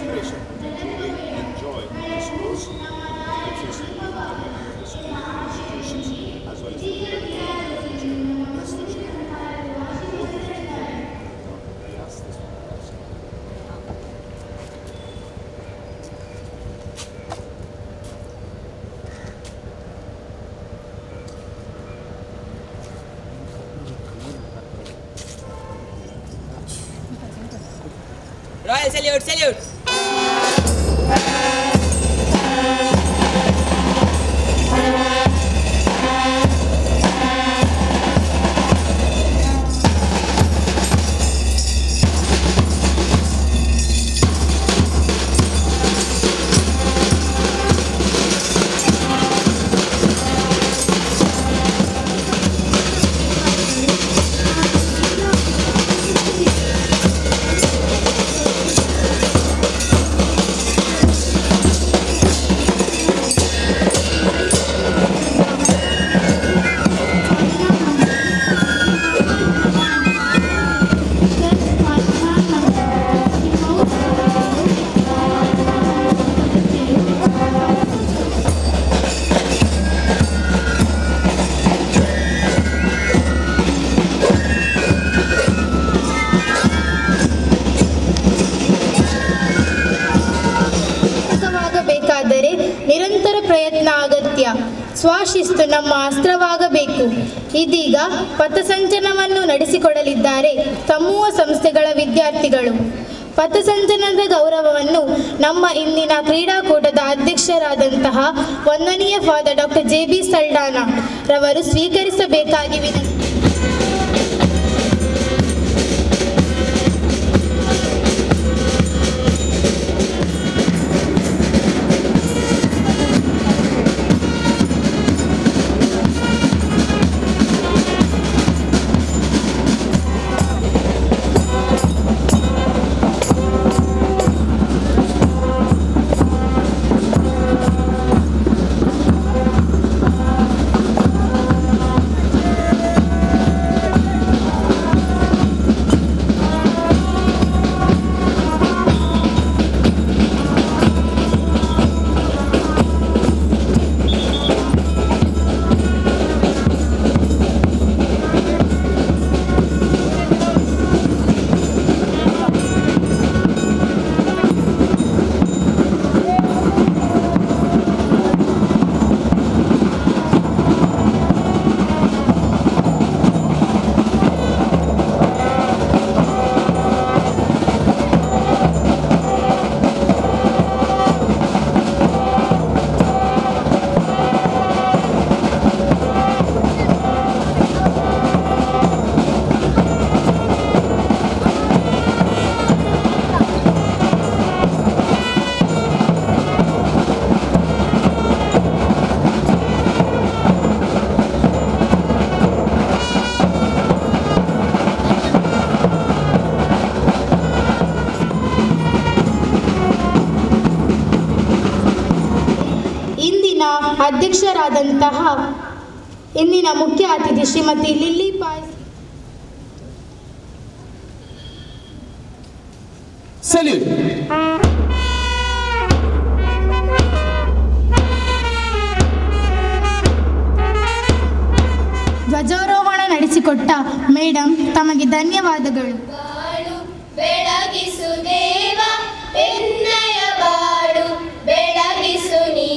celebration to truly enjoy this course. It is the community of the school institutions as well as the future. Bless the children. Both of the children. We ask this one. Royal salute, salute! ನಿರಂತರ ಪ್ರಯತ್ನ ಅಗತ್ಯ. ಸ್ವಶಿಸ್ತು ನಮ್ಮ ಅಸ್ತ್ರವಾಗಬೇಕು. ಇದೀಗ ಪಥಸಂಚಲನವನ್ನು ನಡೆಸಿಕೊಡಲಿದ್ದಾರೆ ಸಮೂಹ ಸಂಸ್ಥೆಗಳ ವಿದ್ಯಾರ್ಥಿಗಳು. ಪಥಸಂಚಲನದ ಗೌರವವನ್ನು ನಮ್ಮ ಇಂದಿನ ಕ್ರೀಡಾಕೂಟದ ಅಧ್ಯಕ್ಷರಾದಂತಹ ವಂದನೀಯ ಫಾದರ್ ಡಾಕ್ಟರ್ JB ಸಲ್ಡಾನಾ ರವರು ಸ್ವೀಕರಿಸಬೇಕಾಗಿ ವಿನಂತಿ. ಅಧ್ಯಕ್ಷರಾದಂತಹ ಇಂದಿನ ಮುಖ್ಯ ಅತಿಥಿ ಶ್ರೀಮತಿ ಲಿಲ್ಲಿ ಪಾಯ್ ಸಲ್ಯೂಟ್. ಧ್ವಜಾರೋಹಣ ನಡೆಸಿಕೊಟ್ಟ ಮೇಡಮ್ ತಮಗೆ ಧನ್ಯವಾದಗಳು. ಬೆಳಗಿಸು ದೇವ ಎನ್ನಯ ಬಾಳು ಬೆಳಗಿಸು ನೀ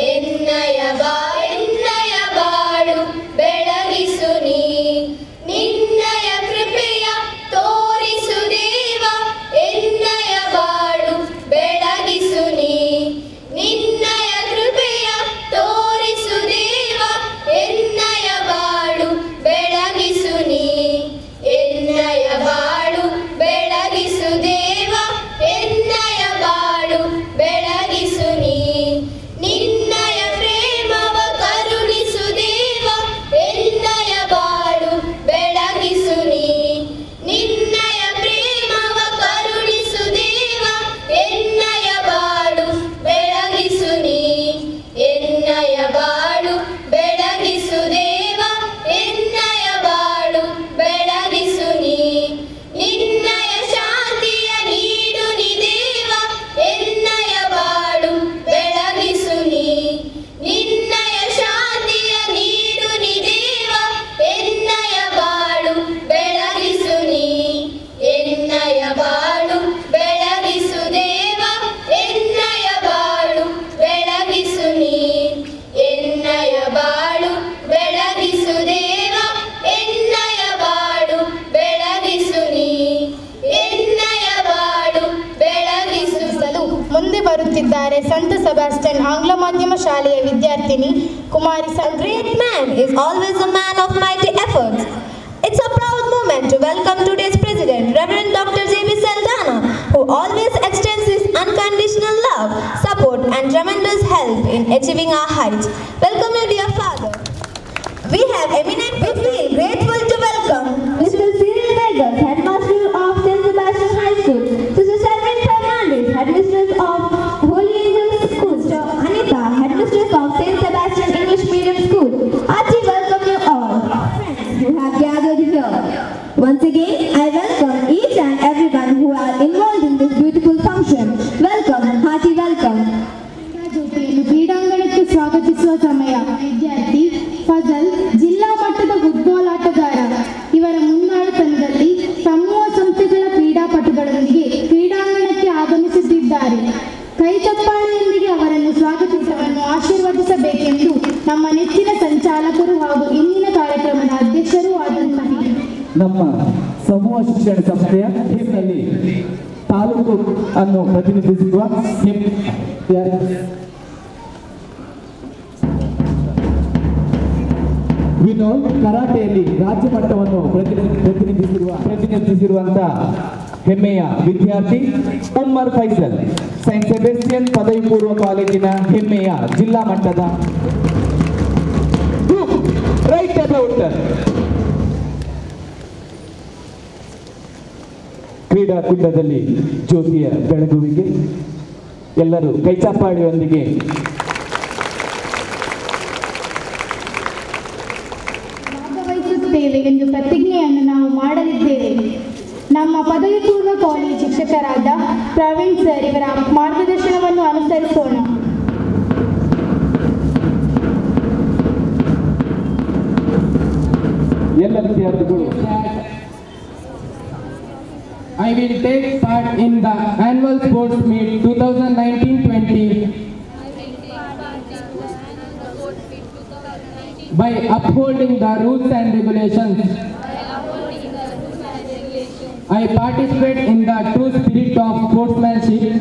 ಎನ್ನಯ ಬಾಳು ಬೆಳಗಿಸು ನೀ ನಿನ್ನಯ ಕೃಪೆಯ ತೋರಿಸು ದೇವ ಎನ್ನಯ ಬಾಳು ಬೆಳಗಿಸು ನೀ ನಿನ್ನಯ ಕೃಪೆಯ ತೋರಿಸು ದೇವ ಎನ್ನಯ ಬಾಳು ಬೆಳಗಿಸು ನೀ ಎನ್ನಯ ಮುಂದೆ ಬರುತ್ತಿದ್ದಾರೆ ಸಂತ ಸೆಬಾಸ್ಟಿಯನ್ ಆಂಗ್ಲ ಮಾಧ್ಯಮ ಶಾಲೆಯ ವಿದ್ಯಾರ್ಥಿನಿ ಕುಮಾರಿ A great man is always a man of mighty efforts. It's a proud moment to welcome today's President, Reverend Dr. J.B. Saldana, who always extends his unconditional love, support and tremendous help in achieving our heights. Welcome, you dear Father. We have eminently feel grateful to welcome Mr. Cyril Vegas, Headmaster of St. Sebastian High School, Mr. Severin Fernandez, Headmistress of Holy Angels School, Mr. Anita, Headmistress of St. Sebastian English Medium School. Hearty welcome you all, friends who have gathered here. Once again, I welcome each and everyone who are involved in this beautiful function. Welcome, hearty welcome. ಜ್ಯೋತಿಯನ್ನು ಕ್ರೀಡಾಂಗಣಕ್ಕೆ ಸ್ವಾಗತಿಸುವ ಸಮಯ. ವಿದ್ಯಾರ್ಥಿ ಫಜಲ್ ಜಿಲ್ಲಾ ಮಟ್ಟದ football ಆಟಗಾರ. ಇವರ ಮುಂದಾಳತನದಲ್ಲಿ ಸಮೂಹ ಸಂಸ್ಥೆಗಳ ಕ್ರೀಡಾಪಟುಗಳೊಂದಿಗೆ ಕ್ರೀಡಾಂಗಣಕ್ಕೆ ಆಗಮಿಸುತ್ತಿದ್ದಾರೆ. ಕೈಚಪ್ಪಾಳೆಯೊಂದಿಗೆ ಅವರನ್ನು ಸ್ವಾಗತಿಸವನ್ನು ಆಶೀರ್ವದಿಸಬೇಕೆಂದು ನಮ್ಮ ನೆಚ್ಚಿನ ಸಂಚಾಲಕರು ಹಾಗೂ ಇಂದಿನ ಕಾರ್ಯಕ್ರಮದ ಅಧ್ಯಕ್ಷರೂ ಆದಂತಹ ನಮ್ಮ ಸಮೂಹ ಶಿಕ್ಷಣ ಸಂಸ್ಥೆಯ ಹಿಮ್ನಲ್ಲಿ ತಾಲೂಕು ಅನ್ನು ಪ್ರತಿನಿಧಿಸುವ ವಿನೋದ್ ಕರಾಟೆಯಲ್ಲಿ ರಾಜ್ಯ ಮಟ್ಟವನ್ನು ಪ್ರತಿನಿಧಿಸಿರುವಂತ ಹೆಮ್ಮೆಯ ವಿದ್ಯಾರ್ಥಿ ಉಮ್ಮರ್ ಫೈಸಲ್ ಸೈಂಟ್ ಸೆಬಾಸ್ಟಿಯನ್ ಪದವಿ ಪೂರ್ವ ಕಾಲೇಜಿನ ಹೆಮ್ಮೆಯ ಜಿಲ್ಲಾ ಮಟ್ಟದ ರೈಟ್ ಅಬೌಟ್ ಕ್ರೀಡಾಕೂಟದಲ್ಲಿ ಜ್ಯೋತಿಯ ಬೆಳಗುವಿಗೆ ಎಲ್ಲರೂ ಕೈಚಾಪಾಳಿಯೊಂದಿಗೆ ಭಾಗವಹಿಸುತ್ತೇವೆ ಎಂದು ಪ್ರತಿಜ್ಞೆಯನ್ನು ನಾವು ಮಾಡಲಿದ್ದೇವೆ. ನಮ್ಮ ಪದವಿ ಪೂರ್ವ ಕಾಲೇಜ್ ಶಿಕ್ಷಕರಾದ ಪ್ರವೀಣ್ ಸರ್ ಇವರ ಮಾರ್ಗದರ್ಶನವನ್ನು ಅನುಸರಿಸೋಣ. ಎಲ್ಲ ವಿದ್ಯಾರ್ಥಿಗಳು I will take part in the annual sports meet 2019-20 by upholding the rules and regulations. I participate in the true spirit of sportsmanship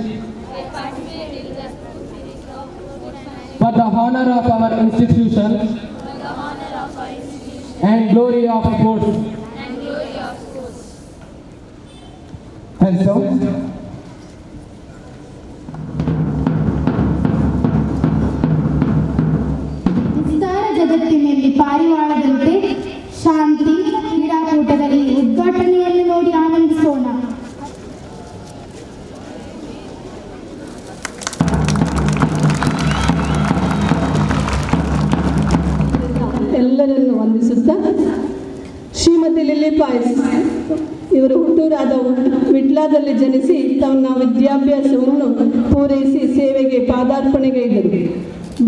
for the honor of our institution and glory of sports. And so, ವಿಸ್ತಾರ ಜಗತ್ತಿನಲ್ಲಿ ಪಾರಿವಾಳದಂತೆ ಶಾಂತಿ ಕ್ರೀಡಾಕೂಟದಲ್ಲಿ ಉದ್ಘಾಟನೆಯನ್ನು ನೋಡಿ ಆನಂದಿಸೋಣ. ಎಲ್ಲರನ್ನು ವಂದಿಸುತ್ತಾ Shrimati lily Pais ಇವರು ಹುಟ್ಟೂರಾದ ವಿಟ್ಲಾದಲ್ಲಿ ಜನಿಸಿ ತಮ್ಮ ವಿದ್ಯಾಭ್ಯಾಸವನ್ನು ಪೂರೈಸಿ ಸೇವೆಗೆ ಪಾದಾರ್ಪಣೆಗೈದರು.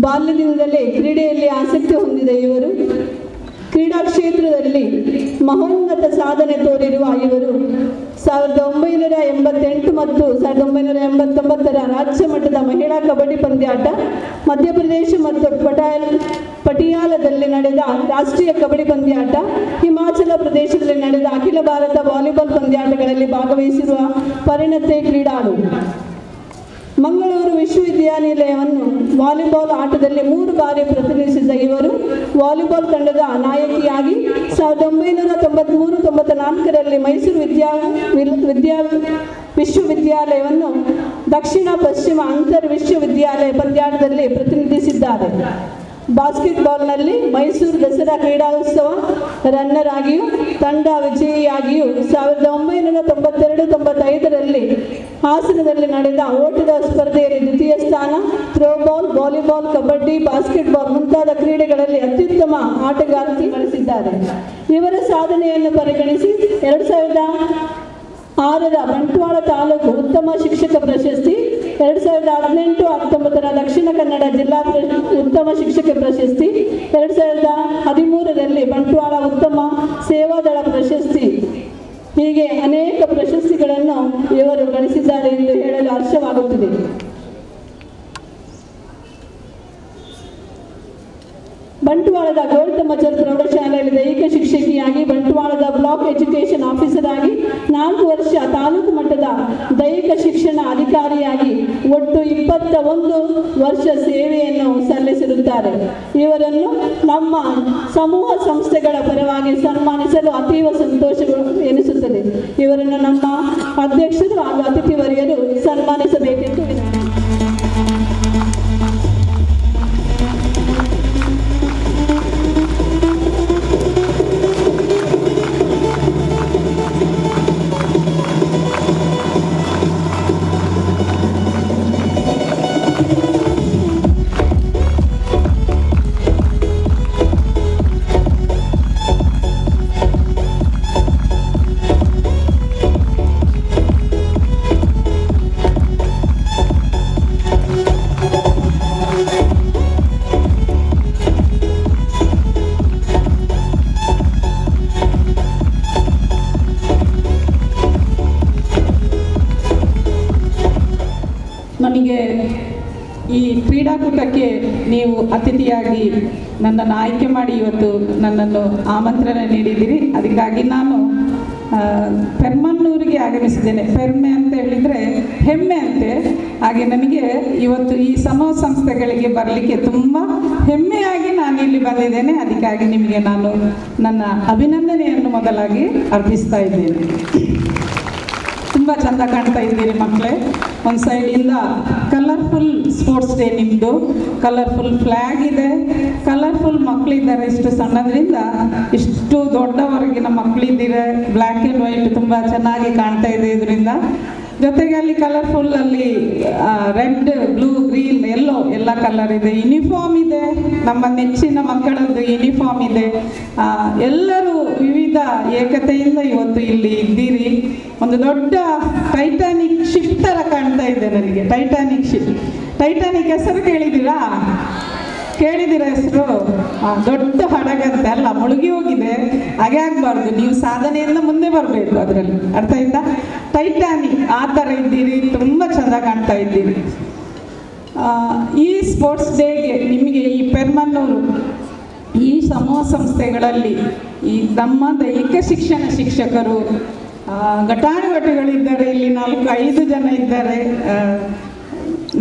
ಬಾಲ್ಯದಿಂದಲೇ ಕ್ರೀಡೆಯಲ್ಲಿ ಆಸಕ್ತಿ ಹೊಂದಿದ ಇವರು ಕ್ರೀಡಾ ಕ್ಷೇತ್ರದಲ್ಲಿ ಮಹೋನ್ನತ ಸಾಧನೆ ತೋರಿರುವ ಇವರು 1988 ಮತ್ತು 1989 ರಾಜ್ಯ ಮಟ್ಟದ ಮಹಿಳಾ ಕಬಡ್ಡಿ ಪಂದ್ಯಾಟ, ಮಧ್ಯಪ್ರದೇಶ ಮತ್ತು ಪಟಿಯಾಲದಲ್ಲಿ ನಡೆದ ರಾಷ್ಟ್ರೀಯ ಕಬಡ್ಡಿ ಪಂದ್ಯಾಟ, ಹಿಮಾಚಲ ಪ್ರದೇಶದಲ್ಲಿ ನಡೆದ ಅಖಿಲ ಭಾರತ ವಾಲಿಬಾಲ್ ಪಂದ್ಯಾಟಗಳಲ್ಲಿ ಭಾಗವಹಿಸಿರುವ ಪರಿಣತ ಕ್ರೀಡಾಳು. ಮಂಗಳೂರು ವಿಶ್ವವಿದ್ಯಾನಿಲಯವನ್ನು ವಾಲಿಬಾಲ್ ಆಟದಲ್ಲಿ 3 ಬಾರಿ ಪ್ರತಿನಿಧಿಸಿದ ಇವರು ವಾಲಿಬಾಲ್ ತಂಡದ ನಾಯಕಿಯಾಗಿ 1993-94ರಲ್ಲಿ ಮೈಸೂರು ವಿಶ್ವವಿದ್ಯಾಲಯವನ್ನು ದಕ್ಷಿಣ ಪಶ್ಚಿಮ ಅಂತರ್ ವಿಶ್ವವಿದ್ಯಾಲಯ ಪಂದ್ಯಾಟದಲ್ಲಿ ಪ್ರತಿನಿಧಿಸಿದ್ದಾರೆ. ಬಾಸ್ಕೆಟ್ಬಾಲ್ನಲ್ಲಿ ಮೈಸೂರು ದಸರಾ ಕ್ರೀಡೋತ್ಸವ ರನ್ನರ್ ಆಗಿಯೂ ತಂಡ ವಿಜಯಿಯಾಗಿಯೂ 1992-95ರಲ್ಲಿ ಹಾಸನದಲ್ಲಿ ನಡೆದ ಓಟದ ಸ್ಪರ್ಧೆಯಲ್ಲಿ ದ್ವಿತೀಯ ಸ್ಥಾನ, ಥ್ರೋಬಾಲ್, ವಾಲಿಬಾಲ್, ಕಬಡ್ಡಿ, ಬಾಸ್ಕೆಟ್ಬಾಲ್ ಮುಂತಾದ ಕ್ರೀಡೆಗಳಲ್ಲಿ ಅತ್ಯುತ್ತಮ ಆಟಗಾರ್ತಿ ಗಳಿಸಿದ್ದಾರೆ. ಇವರ ಸಾಧನೆಯನ್ನು ಪರಿಗಣಿಸಿ 2006ರ ಬಂಟ್ವಾಳ ತಾಲೂಕು ಉತ್ತಮ ಶಿಕ್ಷಕ ಪ್ರಶಸ್ತಿ, 2018-19ರ ದಕ್ಷಿಣ ಕನ್ನಡ ಜಿಲ್ಲಾ ಉತ್ತಮ ಶಿಕ್ಷಕ ಪ್ರಶಸ್ತಿ, 2013ರಲ್ಲಿ ಬಂಟ್ವಾಳ ಉತ್ತಮ ಸೇವಾದಳ ಪ್ರಶಸ್ತಿ, ಹೀಗೆ ಅನೇಕ ಪ್ರಶಸ್ತಿಗಳನ್ನು ಇವರು ಗಳಿಸಿದ್ದಾರೆ ಎಂದು ಹೇಳಲು ಹರ್ಷವಾಗುತ್ತಿದೆ. ಬಂಟ್ವಾಳದ ಗೋಲ್ಡ್ ಮಚರ್ ಪ್ರೌಢಶಾಲೆಯಲ್ಲಿ ದೈಹಿಕ ಶಿಕ್ಷಕಿಯಾಗಿ, ಬಂಟ್ವಾಳದ ಬ್ಲಾಕ್ ಬ್ಲಾಕ್ ಎಜುಕೇಷನ್ ಆಫೀಸರ್ ಆಗಿ 4 ವರ್ಷ ತಾಲೂಕು ಮಟ್ಟದ ದೈಹಿಕ ಶಿಕ್ಷಣ ಅಧಿಕಾರಿಯಾಗಿ ಒಟ್ಟು 21 ವರ್ಷ ಸೇವೆಯನ್ನು ಸಲ್ಲಿಸಿರುತ್ತಾರೆ. ಇವರನ್ನು ನಮ್ಮ ಸಮೂಹ ಸಂಸ್ಥೆಗಳ ಪರವಾಗಿ ಸನ್ಮಾನಿಸಲು ಅತೀವ ಸಂತೋಷ ಎನಿಸುತ್ತದೆ. ಇವರನ್ನು ನಮ್ಮ ಅಧ್ಯಕ್ಷರು ಹಾಗೂ ಅತಿಥಿ ವರ್ಗರು ಸನ್ಮಾನಿಸಬೇಕೆಂದು ವಿನಂತಿ. ನನಗೆ ಈ ಕ್ರೀಡಾಕೂಟಕ್ಕೆ ನೀವು ಅತಿಥಿಯಾಗಿ ನನ್ನನ್ನು ಆಯ್ಕೆ ಮಾಡಿ ಇವತ್ತು ನನ್ನನ್ನು ಆಮಂತ್ರಣ ನೀಡಿದ್ದೀರಿ. ಅದಕ್ಕಾಗಿ ನಾನು ಪೆರ್ಮನ್ನೂರಿಗೆ ಆಗಮಿಸಿದ್ದೇನೆ. ಪೆರ್ಮೆ ಅಂತ ಹೇಳಿದರೆ ಹೆಮ್ಮೆ ಅಂತೆ. ಹಾಗೆ ನನಗೆ ಇವತ್ತು ಈ ಸಮೂಹ ಸಂಸ್ಥೆಗಳಿಗೆ ಬರಲಿಕ್ಕೆ ತುಂಬ ಹೆಮ್ಮೆಯಾಗಿ ನಾನು ಇಲ್ಲಿ ಬಂದಿದ್ದೇನೆ. ಅದಕ್ಕಾಗಿ ನಿಮಗೆ ನಾನು ನನ್ನ ಅಭಿನಂದನೆಯನ್ನು ಮೊದಲಾಗಿ ಅರ್ಪಿಸ್ತಾ ಇದ್ದೇನೆ. ತುಂಬ ಚೆಂದ ಕಾಣ್ತಾ ಇದ್ದೀರಿ ಮಕ್ಕಳೇ. ಒಂದು ಸೈಡಿಂದ ಕಲರ್ಫುಲ್ ಸ್ಪೋರ್ಟ್ಸ್ ಡೇ ನಿಮ್ಮದು, ಕಲರ್ಫುಲ್ ಫ್ಲ್ಯಾಗ್ ಇದೆ, ಕಲರ್ಫುಲ್ ಮಕ್ಕಳಿದ್ದಾರೆ. ಇಷ್ಟು ಸಣ್ಣದ್ರಿಂದ ಇಷ್ಟು ದೊಡ್ಡವರೆಗಿನ ಮಕ್ಕಳಿದ್ದೀರ. ಬ್ಲ್ಯಾಕ್ ಆ್ಯಂಡ್ ವೈಟ್ ತುಂಬ ಚೆನ್ನಾಗಿ ಕಾಣ್ತಾ ಇದೆ. ಇದರಿಂದ ಜೊತೆಗೆ ಅಲ್ಲಿ ಕಲರ್ಫುಲ್ ಅಲ್ಲಿ ರೆಡ್, ಬ್ಲೂ, ಗ್ರೀನ್, ಯೆಲ್ಲೋ ಎಲ್ಲ ಕಲರ್ ಇದೆ. ಯೂನಿಫಾರ್ಮ್ ಇದೆ, ನಮ್ಮ ನೆಚ್ಚಿನ ಮಕ್ಕಳದ್ದು ಯೂನಿಫಾರ್ಮ್ ಇದೆ. ಎಲ್ಲರೂ ವಿವಿಧ ಏಕತೆಯಿಂದ ಇವತ್ತು ಇಲ್ಲಿ ಇದ್ದೀರಿ. ಒಂದು ದೊಡ್ಡ ಟೈಟಾನಿಕ್ ಶಿಪ್ ಥರ ಕಾಣ್ತಾ ಇದೆ ನನಗೆ. ಟೈಟಾನಿಕ್ ಶಿಪ್, ಟೈಟಾನಿಕ್ ಹೆಸರು ಕೇಳಿದ್ದೀರಾ? ಹೆಸರು? ದೊಡ್ಡ ಹಡಗಂತೆ ಅಲ್ಲ, ಮುಳುಗಿ ಹೋಗಿದೆ. ಹಾಗೆ ಆಗಬಾರ್ದು, ನೀವು ಸಾಧನೆಯಿಂದ ಮುಂದೆ ಬರಬೇಕು ಅದರಲ್ಲಿ. ಅರ್ಥ ಆಯ್ತಾ? ಟೈಟಾನಿಕ್ ಆ ಥರ ಇದ್ದೀರಿ, ತುಂಬ ಚೆಂದ ಕಾಣ್ತಾ ಇದ್ದೀರಿ. ಈ ಸ್ಪೋರ್ಟ್ಸ್ ಡೇಗೆ ನಿಮಗೆ ಈ ಪೆರ್ಮನ್ನೂರು ಈ ಸಮೂಹ ಸಂಸ್ಥೆಗಳಲ್ಲಿ ಈ ನಮ್ಮ ದೈಹಿಕ ಶಿಕ್ಷಣ ಶಿಕ್ಷಕರು ಘಟಾನುಘಟಿಗಳಿದ್ದಾರೆ. ಇಲ್ಲಿ 4-5 ಜನ ಇದ್ದಾರೆ.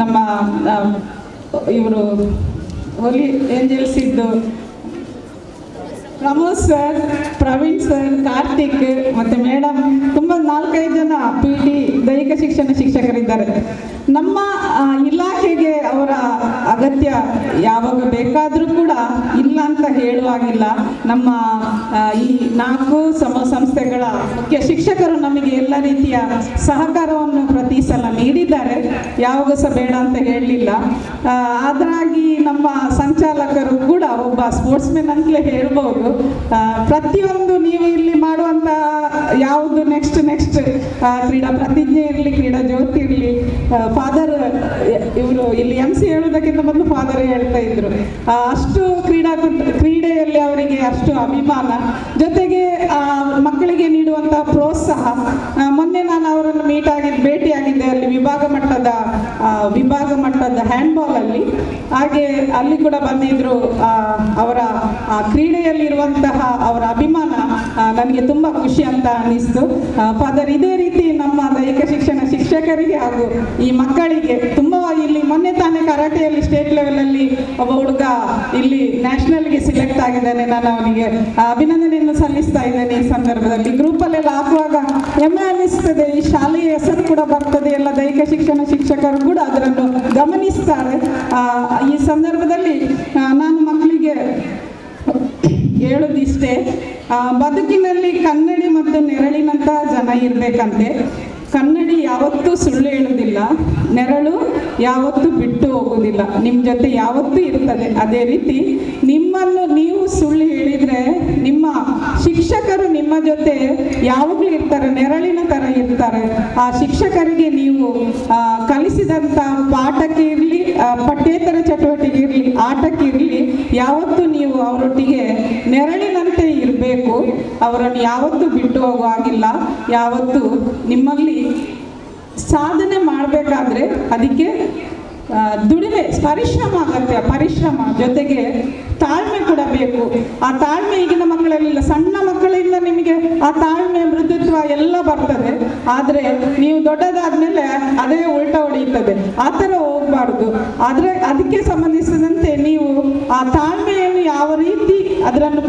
ನಮ್ಮ ಇವರು ಹೋಲಿ ಏಂಜಲ್ಸ್ ಇದ್ದು ಪ್ರಮೋದ್ ಸರ್, ಪ್ರವೀಣ್ ಸರ್, ಕಾರ್ತಿಕ್ ಮತ್ತು ಮೇಡಮ್, ತುಂಬ 4-5 ಜನ PD ದೈಹಿಕ ಶಿಕ್ಷಣ ಶಿಕ್ಷಕರಿದ್ದಾರೆ. ನಮ್ಮ ಇಲಾಖೆಗೆ ಅವರ ಅಗತ್ಯ ಯಾವಾಗ ಬೇಕಾದರೂ ಕೂಡ ಇಲ್ಲ ಅಂತ ಹೇಳುವಾಗಿಲ್ಲ. ನಮ್ಮ ಈ 4 ಸಂಸ್ಥೆಗಳ ಮುಖ್ಯ ಶಿಕ್ಷಕರು ನಮಗೆ ಎಲ್ಲ ರೀತಿಯ ಸಹಕಾರವನ್ನು ಪ್ರತಿ ಸಲ ನೀಡಿದ್ದಾರೆ. ಯಾವಾಗ ಸಹ ಬೇಡ ಅಂತ ಹೇಳಲಿಲ್ಲ. ಅದರಾಗಿ ನಮ್ಮ ಸಂಚಾಲಕರು ಕೂಡ ಒಬ್ಬ ಸ್ಪೋರ್ಟ್ಸ್ಮೆನ್ ಅಂತಲೇ ಹೇಳ್ಬೋದು. ಪ್ರತಿಯೊಂದು ನೀವು ಇಲ್ಲಿ ಮಾಡುವಂಥ ಯಾವುದು ನೆಕ್ಸ್ಟ್ ಕ್ರೀಡಾ ಪ್ರತಿಜ್ಞೆ ಇರಲಿ, ಕ್ರೀಡಾ ಜ್ಯೋತಿ ಇರಲಿ, ಫಾದರ್ ಇವರು ಇಲ್ಲಿ MC ಹೇಳೋದಕ್ಕಿಂತ ಮೊದಲು ಫಾದರ್ ಹೇಳ್ತಾ ಇದ್ರು. ಅಷ್ಟು ಕ್ರೀಡೆಯಲ್ಲಿ ಅವರಿಗೆ ಅಷ್ಟು ಅಭಿಮಾನ, ಜೊತೆಗೆ ಮಕ್ಕಳಿಗೆ ನೀಡುವಂಥ ಪ್ರೋತ್ಸಾಹ. ಮೊನ್ನೆ ನಾನು ಅವರನ್ನು ಭೇಟಿಯಾಗಿದ್ದೆ ಅಲ್ಲಿ ವಿಭಾಗ ಮಟ್ಟದ ಹ್ಯಾಂಡ್ಬಾಲಲ್ಲಿ. ಹಾಗೆ ಅಲ್ಲಿ ಕೂಡ ಬಂದಿದ್ರು. ಅವರ ಕ್ರೀಡೆಯಲ್ಲಿರುವಂತಹ ಅವರ ಅಭಿಮಾನ ನನಗೆ ತುಂಬ ಖುಷಿ ಅಂತ ಅನ್ನಿಸ್ತು. ಫಾದರ್ ಇದೇ ರೀತಿ ನಮ್ಮ ದೈಹಿಕ ಶಿಕ್ಷಣ ಶಿಕ್ಷಕರಿಗೆ ಹಾಗೂ ಈ ಮಕ್ಕಳಿಗೆ ತುಂಬ ಇಲ್ಲಿ ಮೊನ್ನೆ ತಾನೇ ಕರಾಟೆಯಲ್ಲಿ ಸ್ಟೇಟ್ ಲೆವೆಲಲ್ಲಿ ಒಬ್ಬ ಹುಡುಗ ಇಲ್ಲಿ ನ್ಯಾಷನಲ್ಗೆ ಸಿಲೆಕ್ಟ್ ಆಗಿದ್ದಾನೆ. ನಾನು ಅವನಿಗೆ ಅಭಿನಂದನೆಯನ್ನು ಸಲ್ಲಿಸ್ತಾ ಇದ್ದೇನೆ. ಈ ಸಂದರ್ಭದಲ್ಲಿ ಗ್ರೂಪಲ್ಲೆಲ್ಲ ಹಾಕುವಾಗ ಹೆಮ್ಮೆ ಅನ್ನಿಸ್ತದೆ. ಈ ಶಾಲೆಯ ಹೆಸರು ಕೂಡ ಬರ್ತದೆ. ಎಲ್ಲ ದೈಹಿಕ ಶಿಕ್ಷಣ ಶಿಕ್ಷಕರು ಕೂಡ ಅದನ್ನು ಗಮನಿಸ್ತಾರೆ. ಈ ಸಂದರ್ಭದಲ್ಲಿ ನಾನು ಮಕ್ಕಳಿಗೆ ಹೇಳೋದಿಷ್ಟೇ, ಬದುಕಿನಲ್ಲಿ ಕನ್ನಡಿ ಮತ್ತು ನೆರಳಿನಂಥ ಜನ ಇರಬೇಕಂತೆ. ಕನ್ನಡಿ ಯಾವತ್ತೂ ಸುಳ್ಳು ಹೇಳೋದಿಲ್ಲ, ನೆರಳು ಯಾವತ್ತೂ ಬಿಟ್ಟು ಹೋಗೋದಿಲ್ಲ, ನಿಮ್ಮ ಜೊತೆ ಯಾವತ್ತೂ ಇರ್ತದೆ. ಅದೇ ರೀತಿ ನಿಮ್ಮನ್ನು ನೀವು ಸುಳ್ಳು ಹೇಳಿದರೆ ನಿಮ್ಮ ಶಿಕ್ಷಕರು ನಿಮ್ಮ ಜೊತೆ ಯಾವಾಗಲೂ ಇರ್ತಾರೆ, ನೆರಳಿನ ಥರ ಇರ್ತಾರೆ. ಆ ಶಿಕ್ಷಕರಿಗೆ ನೀವು ಕಲಿಸಿದಂಥ ಪಾಠಕ್ಕೆ ಇರಲಿ, ಪಠ್ಯೇತರ ಚಟುವಟಿಕೆ ಇರಲಿ, ಆಟಕ್ಕೆ ಇರಲಿ, ಯಾವತ್ತೂ ನೀವು ಅವರೊಟ್ಟಿಗೆ ನೆರಳಿನಂತೆ ಇರಬೇಕು. ಅವರನ್ನು ಯಾವತ್ತೂ ಬಿಟ್ಟು ಹೋಗೋ ಹಾಗಿಲ್ಲ. ಯಾವತ್ತೂ ನಿಮ್ಮಲ್ಲಿ ಸಾಧನೆ ಮಾಡಬೇಕಾದ್ರೆ ಅದಕ್ಕೆ ದುಡಿಮೆ ಪರಿಶ್ರಮ ಅಗತ್ಯ, ಪರಿಶ್ರಮ ಜೊತೆಗೆ ತಾಳ್ಮೆ ಕೂಡ ಬೇಕು. ಆ ತಾಳ್ಮೆ ಈಗಿನ ಮಕ್ಕಳಲ್ಲಿಲ್ಲ. ಸಣ್ಣ ಮಕ್ಕಳಿಂದ ನಿಮಗೆ ಆ ತಾಳ್ಮೆ, ಮೃದುತ್ವ ಎಲ್ಲ ಬರ್ತದೆ. ಆದರೆ ನೀವು ದೊಡ್ಡದಾದ್ಮೇಲೆ ಅದೇ ಉಲ್ಟಾ ಹೊಡೆಯುತ್ತದೆ. ಆ ಥರ ಹೋಗಬಾರ್ದು. ಅದಕ್ಕೆ ಸಂಬಂಧಿಸಿದಂತೆ ನೀವು ಆ ತಾಳ್ಮೆಯನ್ನು ಯಾವ ರೀತಿ ಅದನ್ನು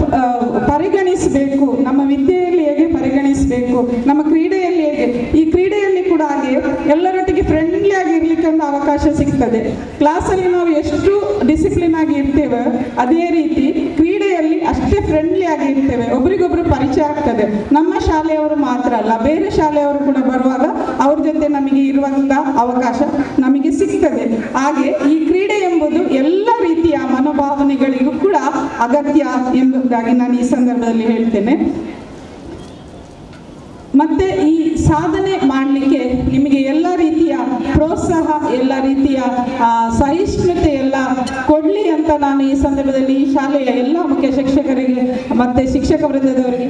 ಪರಿಗಣಿಸಬೇಕು, ನಮ್ಮ ವಿದ್ಯೆಯಲ್ಲಿ ಹೇಗೆ ಪರಿಗಣಿಸಬೇಕು, ನಮ್ಮ ಕ್ರೀಡೆಯಲ್ಲಿ ಹೇಗೆ, ಈ ಕ್ರೀಡೆಯಲ್ಲಿ ಕೂಡ ಹಾಗೆ ಎಲ್ಲರೊಟ್ಟಿಗೆ ಫ್ರೆಂಡ್ಲಿ ಆಗಿ ಇರಲಿಕ್ಕೆ ಒಂದು ಅವಕಾಶ ಸಿಗ್ತದೆ. ಕ್ಲಾಸಲ್ಲಿ ನಾವು ಎಷ್ಟು ಡಿಸಿಪ್ಲಿನ್ ಆಗಿ ಇರ್ತೇವೆ, ಅದೇ ರೀತಿ ಕ್ರೀಡೆಯಲ್ಲಿ ಅಷ್ಟೇ ಫ್ರೆಂಡ್ಲಿ ಆಗಿ ಇರ್ತೇವೆ. ಒಬ್ರಿಗೊಬ್ರು ಪರಿಚಯ ಆಗ್ತದೆ. ನಮ್ಮ ಶಾಲೆಯವರು ಮಾತ್ರ ಅಲ್ಲ, ಬೇರೆ ಶಾಲೆಯವರು ಕೂಡ ಬರುವಾಗ ಅವ್ರ ಜೊತೆ ನಮಗೆ ಇರುವಂಥ ಅವಕಾಶ ನಮಗೆ ಸಿಗ್ತದೆ. ಹಾಗೆ ಈ ಕ್ರೀಡೆ ಎಂಬುದು ಎಲ್ಲ ರೀತಿಯ ಮನೋಭಾವನೆಗಳಿಗೂ ಕೂಡ ಅಗತ್ಯ ಎಂಬುದಾಗಿ ನಾನು ಈ ಸಂದರ್ಭದಲ್ಲಿ ಹೇಳ್ತೇನೆ. ಮತ್ತೆ ಈ ಸಾಧನೆ ಮಾಡಲಿಕ್ಕೆ ನಿಮಗೆ ಎಲ್ಲ ರೀತಿಯ ಪ್ರೋತ್ಸಾಹ, ಎಲ್ಲ ರೀತಿಯ ಸಹಿಷ್ಣುತೆ ಎಲ್ಲ ಕೊಡಲಿ ಅಂತ ನಾನು ಈ ಸಂದರ್ಭದಲ್ಲಿ ಈ ಶಾಲೆಯ ಎಲ್ಲ ಮುಖ್ಯ ಶಿಕ್ಷಕರಿಗೆ ಮತ್ತೆ ಶಿಕ್ಷಕ ವೃಂದದವರಿಗೆ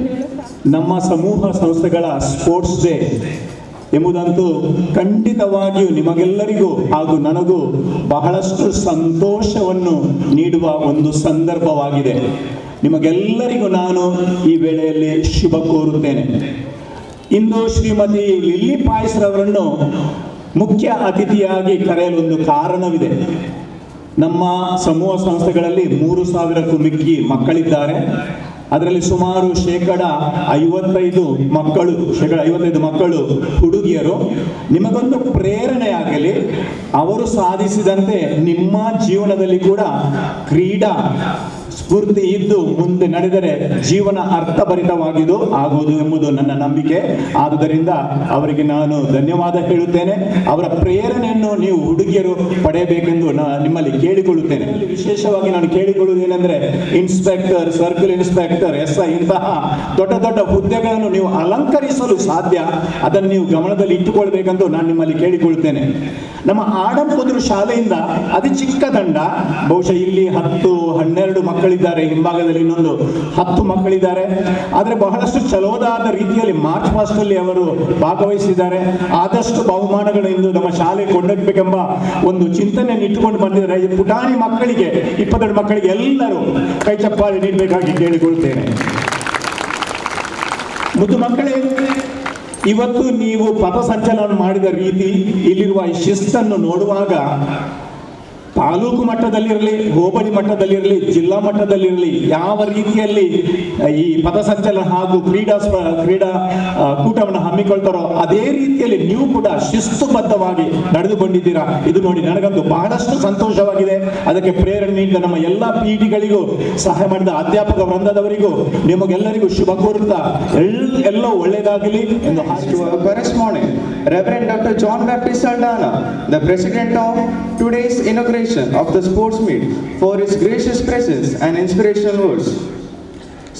ನಮ್ಮ ಸಮೂಹ ಸಂಸ್ಥೆಗಳ ಸ್ಪೋರ್ಟ್ಸ್ ಡೇ ಎಂಬುದಂತೂ ಖಂಡಿತವಾಗಿಯೂ ನಿಮಗೆಲ್ಲರಿಗೂ ಹಾಗೂ ನನಗೂ ಬಹಳಷ್ಟು ಸಂತೋಷವನ್ನು ನೀಡುವ ಒಂದು ಸಂದರ್ಭವಾಗಿದೆ. ನಿಮಗೆಲ್ಲರಿಗೂ ನಾನು ಈ ವೇಳೆಯಲ್ಲಿ ಶುಭ ಕೋರುತ್ತೇನೆ. ಇಂದು ಶ್ರೀಮತಿ ಲಿಲ್ಲಿ ಪಾಯ್ಸ್ರವರನ್ನು ಮುಖ್ಯ ಅತಿಥಿಯಾಗಿ ಕರೆಯಲು ಒಂದು ಕಾರಣವಿದೆ. ನಮ್ಮ ಸಮೂಹ ಸಂಸ್ಥೆಗಳಲ್ಲಿ 3,000ಕ್ಕೂ ಮಿಕ್ಕಿ ಮಕ್ಕಳಿದ್ದಾರೆ. ಅದರಲ್ಲಿ ಸುಮಾರು ಶೇಕಡ 55 ಮಕ್ಕಳು ಹುಡುಗಿಯರು. ನಿಮಗೊಂದು ಪ್ರೇರಣೆಯಾಗಲಿ, ಅವರು ಸಾಧಿಸಿದಂತೆ ನಿಮ್ಮ ಜೀವನದಲ್ಲಿ ಕೂಡ ಕ್ರೀಡಾ ಸ್ಫೂರ್ತಿ ಇದ್ದು ಮುಂದೆ ನಡೆದರೆ ಜೀವನ ಅರ್ಥಭರಿತವಾಗಿದ್ದು ಆಗುವುದು ಎಂಬುದು ನನ್ನ ನಂಬಿಕೆ. ಆದುದರಿಂದ ಅವರಿಗೆ ನಾನು ಧನ್ಯವಾದ ಹೇಳುತ್ತೇನೆ. ಅವರ ಪ್ರೇರಣೆಯನ್ನು ನೀವು ಹುಡುಗಿಯರು ಪಡೆಯಬೇಕೆಂದು ನಿಮ್ಮಲ್ಲಿ ಕೇಳಿಕೊಳ್ಳುತ್ತೇನೆ. ವಿಶೇಷವಾಗಿ ನಾನು ಕೇಳಿಕೊಳ್ಳುವುದೇನೆಂದರೆ, ಇನ್ಸ್ಪೆಕ್ಟರ್, ಸರ್ಕಲ್ ಇನ್ಸ್ಪೆಕ್ಟರ್, SI ಇಂತಹ ದೊಡ್ಡ ದೊಡ್ಡ ಹುದ್ದೆಗಳನ್ನು ನೀವು ಅಲಂಕರಿಸಲು ಸಾಧ್ಯ. ಅದನ್ನು ನೀವು ಗಮನದಲ್ಲಿ ಇಟ್ಟುಕೊಳ್ಬೇಕೆಂದು ನಾನು ನಿಮ್ಮಲ್ಲಿ ಕೇಳಿಕೊಳ್ಳುತ್ತೇನೆ. ನಮ್ಮ ಆಡಂಪುದ್ರು ಶಾಲೆಯಿಂದ ಅತಿ ಚಿಕ್ಕ ತಂಡ, ಬಹುಶಃ ಇಲ್ಲಿ 10-12 ಮಕ್ಕಳಿದ್ದಾರೆ, ಹಿಂಭಾಗದಲ್ಲಿ ಇನ್ನೊಂದು 10 ಮಕ್ಕಳಿದ್ದಾರೆ. ಆದರೆ ಬಹಳಷ್ಟು ಚಲೋದಾದ ರೀತಿಯಲ್ಲಿ ಮಾರ್ಚ್ ಪಾಸ್ಟ್ ಅಲ್ಲಿ ಅವರು ಭಾಗವಹಿಸಿದ್ದಾರೆ. ಆದಷ್ಟು ಬಹುಮಾನಗಳು ಇಂದು ನಮ್ಮ ಶಾಲೆ ಕೊಂಡೊಯ್ಯಬೇಕೆಂಬ ಒಂದು ಚಿಂತನೆಯನ್ನು ಇಟ್ಟುಕೊಂಡು ಬಂದಿದ್ದಾರೆ. ಈ ಪುಟಾಣಿ ಮಕ್ಕಳಿಗೆ, 22 ಮಕ್ಕಳಿಗೆ ಎಲ್ಲರೂ ಕೈ ಚಪ್ಪಾಳೆ ನೀಡಬೇಕಾಗಿ ಕೇಳಿಕೊಳ್ತೇನೆ. ಮುದ್ದು ಮಕ್ಕಳೇ, ಇವತ್ತು ನೀವು ಪಥಸಂಚಲನ ಮಾಡಿದ ರೀತಿ, ಇಲ್ಲಿರುವ ಈ ಶಿಸ್ತನ್ನು ನೋಡುವಾಗ ತಾಲೂಕು ಮಟ್ಟದಲ್ಲಿರಲಿ, ಹೋಬಳಿ ಮಟ್ಟದಲ್ಲಿರಲಿ, ಜಿಲ್ಲಾ ಮಟ್ಟದಲ್ಲಿರಲಿ, ಯಾವ ರೀತಿಯಲ್ಲಿ ಈ ಪಥಸಂಚಲನ ಹಾಗೂ ಕ್ರೀಡಾ ಕೂಟವನ್ನು ಹಮ್ಮಿಕೊಳ್ತಾರೋ ಅದೇ ರೀತಿಯಲ್ಲಿ ನೀವು ಕೂಡ ಶಿಸ್ತುಬದ್ಧವಾಗಿ ನಡೆದುಕೊಂಡಿದ್ದೀರಾ. ಇದು ನೋಡಿ ನನಗಂತೂ ಬಹಳಷ್ಟು ಸಂತೋಷವಾಗಿದೆ. ಅದಕ್ಕೆ ಪ್ರೇರಣೆ ನೀಡಿದ ನಮ್ಮ ಎಲ್ಲ PTಗಳಿಗೂ, ಸಹಾಯ ಮಾಡಿದ ಅಧ್ಯಾಪಕ ವೃಂದದವರಿಗೂ, ನಿಮಗೆಲ್ಲರಿಗೂ ಶುಭ ಕೋರುತ್ತಾ ಎಲ್ಲ ಒಳ್ಳೆಯದಾಗಲಿ ಎಂದು correspondent Reverend Dr. John Baptist Saldana, the president of today's inauguration of the sports meet, for his gracious presence and inspirational words.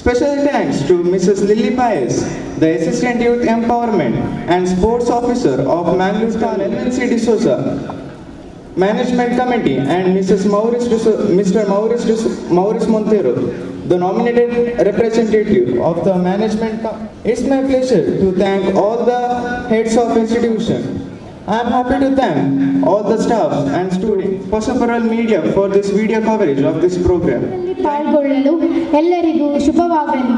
Special thanks to Mrs. Lily Pius, the Assistant Youth Empowerment and Sports Officer of Mangalore Town, LNC D'Souza Management Committee, and Mr. Maurice Montero, the nominated representative of the management. It's my pleasure to thank all the heads of institution. I am happy to thank all the staff and students, Perseveral Media, for this video coverage of this program. ಪಾಲ್ಗೊಳ್ಳಲು ಎಲ್ಲರಿಗೂ ಶುಭವಾಗಲಿ.